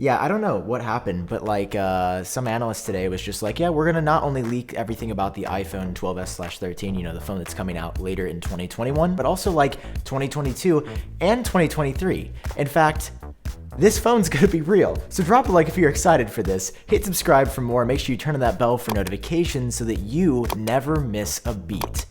Yeah, I don't know what happened, but like some analyst today was just like, yeah, we're gonna not only leak everything about the iPhone 12s/13, the phone that's coming out later in 2021, but also like 2022 and 2023. In fact, this phone's gonna be real. So drop a like if you're excited for this, hit subscribe for more, make sure you turn on that bell for notifications so that you never miss a beat.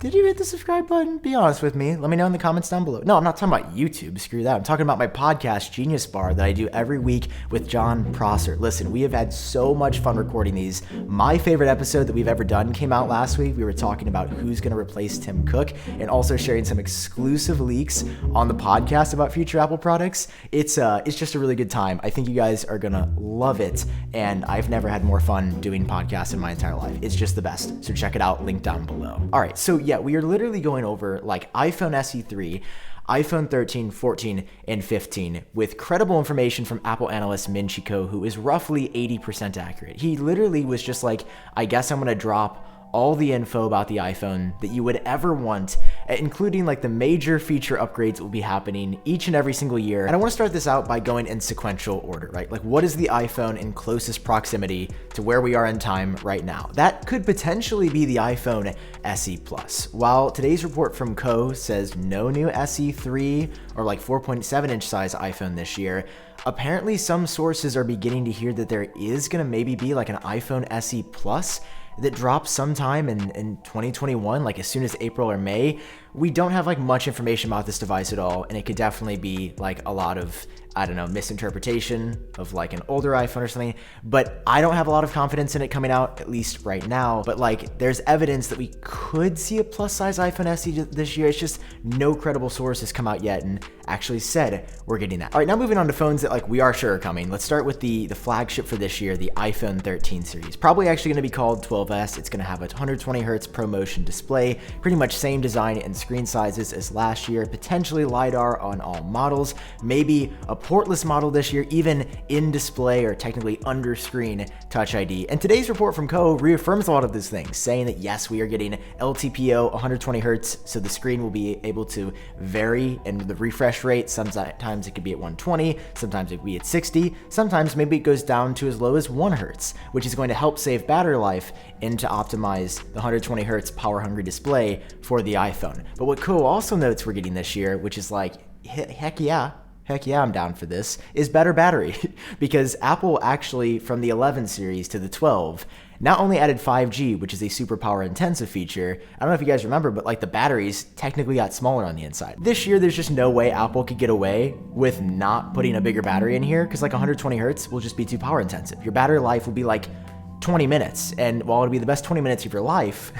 Did you hit the subscribe button? Be honest with me. Let me know in the comments down below. No, I'm not talking about YouTube. Screw that. I'm talking about my podcast, Genius Bar, that I do every week with John Prosser. Listen, we have had so much fun recording these. My favorite episode that we've ever done came out last week. We were talking about who's going to replace Tim Cook and also sharing some exclusive leaks on the podcast about future Apple products. It's just a really good time. I think you guys are going to love it. And I've never had more fun doing podcasts in my entire life. It's just the best. So check it out. Link down below. All right. So yeah, we are literally going over like iPhone SE 3, iPhone 13, 14, and 15 with credible information from Apple analyst Min Chi Kuo, who is roughly 80% accurate. He literally was just like, I guess I'm going to drop all the info about the iPhone that you would ever want, including like the major feature upgrades that will be happening each and every single year. And I want to start this out by going in sequential order, right? Like what is the iPhone in closest proximity to where we are in time right now? That could potentially be the iPhone SE Plus. While today's report from Kuo says no new SE 3 or like 4.7 inch size iPhone this year, apparently some sources are beginning to hear that there is going to maybe be like an iPhone SE Plus that drops sometime in 2021, like as soon as April or May. We don't have like much information about this device at all, and it could definitely be like a lot of, I don't know, misinterpretation of like an older iPhone or something, but I don't have a lot of confidence in it coming out, at least right now. But like there's evidence that we could see a plus size iPhone SE this year. It's just no credible source has come out yet and actually said we're getting that. All right, now moving on to phones that like we are sure are coming. Let's start with the flagship for this year, the iPhone 13 series. Probably actually gonna be called 12s. It's gonna have a 120 hertz ProMotion display, pretty much same design and screen sizes as last year, potentially LiDAR on all models, maybe a portless model this year, even in display or technically under screen Touch ID. And today's report from Kuo reaffirms a lot of these things, saying that yes, we are getting LTPO 120 hertz, so the screen will be able to vary in the refresh rate. Sometimes it could be at 120, sometimes it could be at 60, sometimes maybe it goes down to as low as 1 hertz, which is going to help save battery life and to optimize the 120 hertz power hungry display for the iPhone. But what Kuo also notes we're getting this year, which is like, heck yeah, I'm down for this, is better battery. Because Apple actually, from the 11 series to the 12, not only added 5G, which is a super power intensive feature. I don't know if you guys remember, but like the batteries technically got smaller on the inside. This year, there's just no way Apple could get away with not putting a bigger battery in here, because like 120 hertz will just be too power intensive. Your battery life will be like 20 minutes, and while it'll be the best 20 minutes of your life,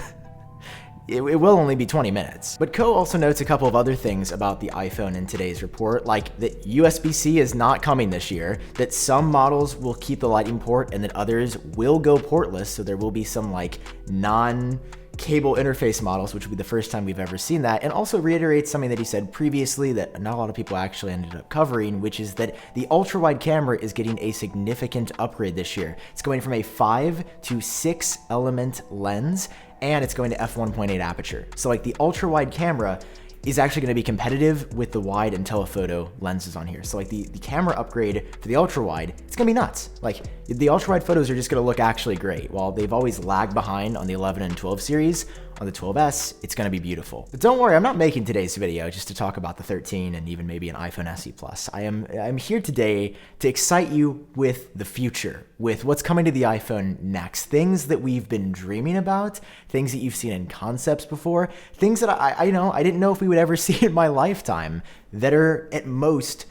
it will only be 20 minutes. But Kuo also notes a couple of other things about the iPhone in today's report, like that USB-C is not coming this year, that some models will keep the Lightning port and that others will go portless, so there will be some like non-cable interface models, which will be the first time we've ever seen that, and also reiterates something that he said previously that not a lot of people actually ended up covering, which is that the ultra-wide camera is getting a significant upgrade this year. It's going from a 5 to 6 element lens, and it's going to f1.8 aperture. So like the ultra wide camera is actually going to be competitive with the wide and telephoto lenses on here. So like the camera upgrade for the ultra wide, it's gonna be nuts. Like the ultra wide photos are just gonna look actually great. While they've always lagged behind on the 11 and 12 series, on the 12s, it's gonna be beautiful. But don't worry, I'm not making today's video just to talk about the 13 and even maybe an iPhone SE Plus. I'm here today to excite you with the future, with what's coming to the iPhone next, things that we've been dreaming about, things that you've seen in concepts before, things that I didn't know if we would ever see in my lifetime that are at most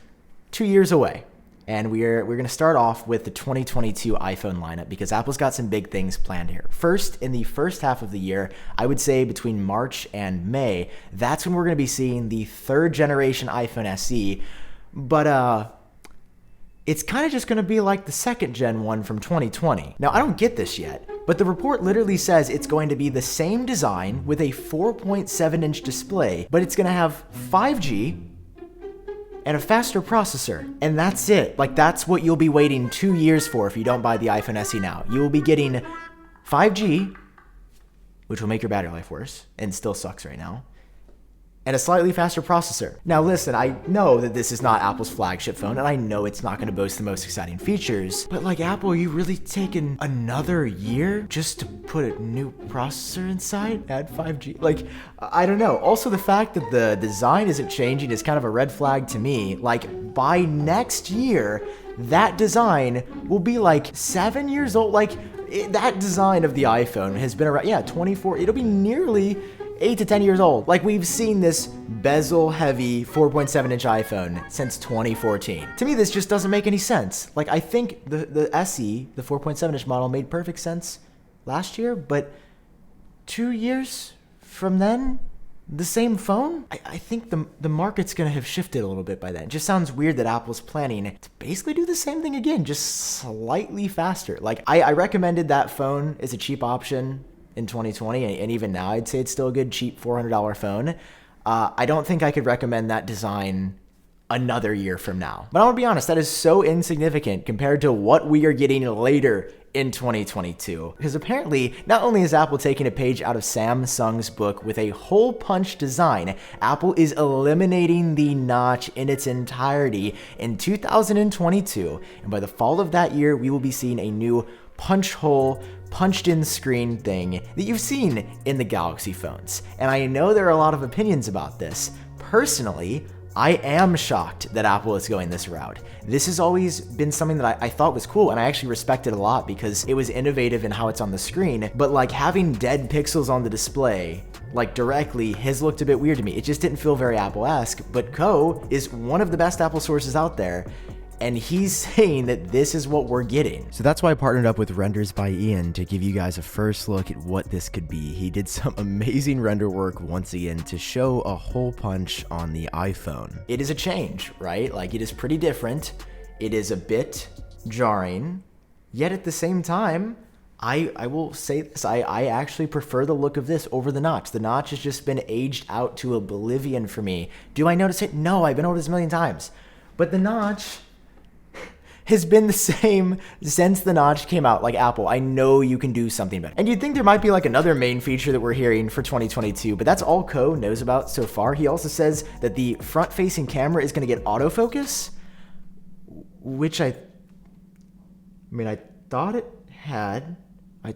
2 years away. And we're going to start off with the 2022 iPhone lineup because Apple's got some big things planned here. First, in the first half of the year, I would say between March and May, that's when we're going to be seeing the third generation iPhone SE. But it's kind of just going to be like the second gen one from 2020. Now, I don't get this yet, but the report literally says it's going to be the same design with a 4.7-inch display, but it's going to have 5G, and a faster processor. And that's it. Like, that's what you'll be waiting 2 years for if you don't buy the iPhone SE now. You will be getting 5G, which will make your battery life worse, and still sucks right now, and a slightly faster processor. Now listen, I know that this is not Apple's flagship phone, and I know it's not gonna boast the most exciting features, but like Apple, are you really taking another year just to put a new processor inside? Add 5G? Like, I don't know. Also, the fact that the design isn't changing is kind of a red flag to me. Like, by next year, that design will be like 7 years old. Like, that design of the iPhone has been around, 24, it'll be nearly 8 to 10 years old. Like, we've seen this bezel-heavy 4.7-inch iPhone since 2014. To me, this just doesn't make any sense. Like, I think the SE, the 4.7-inch model, made perfect sense last year, but 2 years from then, the same phone? I think the market's gonna have shifted a little bit by then. It just sounds weird that Apple's planning to basically do the same thing again, just slightly faster. Like, I recommended that phone as a cheap option in 2020, and even now I'd say it's still a good cheap $400 phone. I don't think I could recommend that design another year from now. But I want to be honest, that is so insignificant compared to what we are getting later in 2022. Because apparently, not only is Apple taking a page out of Samsung's book with a hole punch design, Apple is eliminating the notch in its entirety in 2022. And by the fall of that year, we will be seeing a new punch hole, punched in screen thing that you've seen in the Galaxy phones. And I know there are a lot of opinions about this. Personally, I am shocked that Apple is going this route. This has always been something that I thought was cool, and I actually respected a lot because it was innovative in how it's on the screen, but like having dead pixels on the display, like directly, has looked a bit weird to me. It just didn't feel very Apple-esque, but Ko is one of the best Apple sources out there, and he's saying that this is what we're getting. So that's why I partnered up with Renders by Ian to give you guys a first look at what this could be. He did some amazing render work once again to show a hole punch on the iPhone. It is a change, right? Like, it is pretty different. It is a bit jarring, yet at the same time, I will say this, I actually prefer the look of this over the notch. The notch has just been aged out to oblivion for me. Do I notice it? No, I've been over this a million times. But the notch has been the same since the notch came out. Like, Apple, I know you can do something better. And you'd think there might be like another main feature that we're hearing for 2022, but that's all Ko knows about so far. He also says that the front-facing camera is gonna get autofocus, which I thought it had. I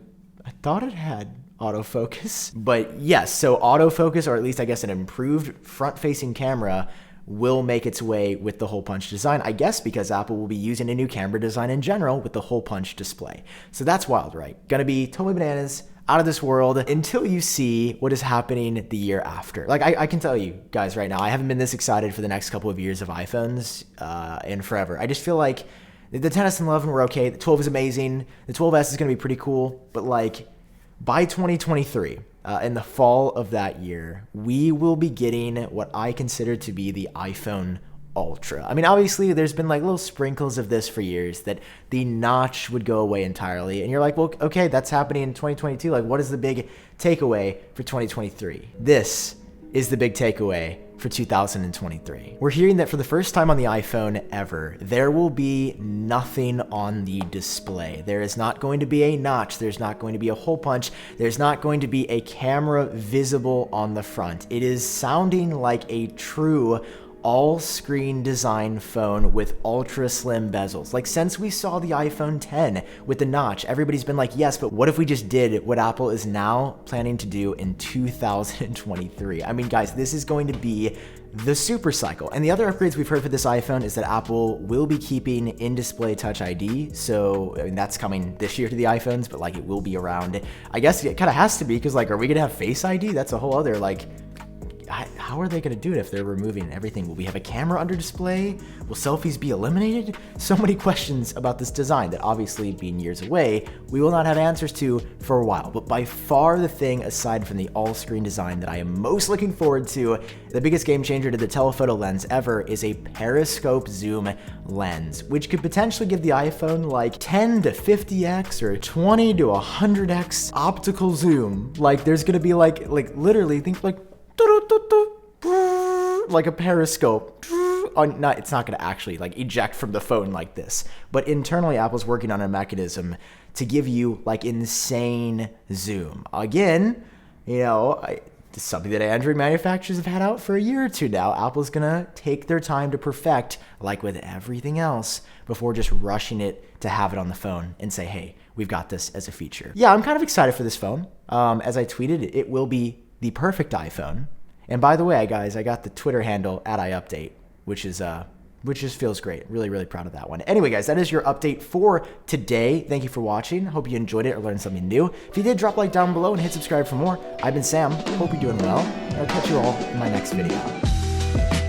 thought it had autofocus. But yes, so autofocus, or at least I guess an improved front-facing camera, will make its way with the hole punch design, I guess because Apple will be using a new camera design in general with the hole punch display. So that's wild, right? Gonna be totally bananas, out of this world, until you see what is happening the year after. Like, I can tell you guys right now, I haven't been this excited for the next couple of years of iPhones in forever. I just feel like the XS and 11 were okay, the 12 is amazing, the 12S is gonna be pretty cool, but like, by 2023, in the fall of that year, we will be getting what I consider to be the iPhone Ultra. I mean, obviously, there's been like little sprinkles of this for years, that the notch would go away entirely. And you're like, well, okay, that's happening in 2022. Like, what is the big takeaway for 2023? This is the big takeaway for 2023. We're hearing that for the first time on the iPhone ever, there will be nothing on the display. There is not going to be a notch. There's not going to be a hole punch. There's not going to be a camera visible on the front. It is sounding like a true all-screen design phone with ultra slim bezels. Like, since we saw the iPhone 10 with the notch, everybody's been like, yes, but what if we just did what Apple is now planning to do in 2023? I mean, guys, this is going to be the super cycle. And the other upgrades we've heard for this iPhone is that Apple will be keeping in-display Touch ID. So, I mean, that's coming this year to the iPhones, but like, it will be around. I guess it kind of has to be, because like, are we gonna have Face ID? That's a whole other, like, how are they going to do it if they're removing everything? Will we have a camera under display? Will selfies be eliminated? So many questions about this design that, obviously being years away, we will not have answers to for a while. But by far the thing, aside from the all-screen design, that I am most looking forward to, the biggest game changer to the telephoto lens ever, is a periscope zoom lens, which could potentially give the iPhone like 10 to 50x or 20 to 100x optical zoom. Like, there's going to be like literally, think like like a periscope. It's not going to actually like eject from the phone like this, but internally Apple's working on a mechanism to give you like insane zoom. Again, you know, something that Android manufacturers have had out for a year or two now. Apple's gonna take their time to perfect, like with everything else, before just rushing it to have it on the phone and say, hey, we've got this as a feature. Yeah, I'm kind of excited for this phone. As I tweeted, it will be the perfect iPhone. And by the way, guys, I got the Twitter handle @iupdate, which just feels great. Really, really proud of that one. Anyway, guys, that is your update for today. Thank you for watching. Hope you enjoyed it or learned something new. If you did, drop a like down below and hit subscribe for more. I've been Sam. Hope you're doing well. I'll catch you all in my next video.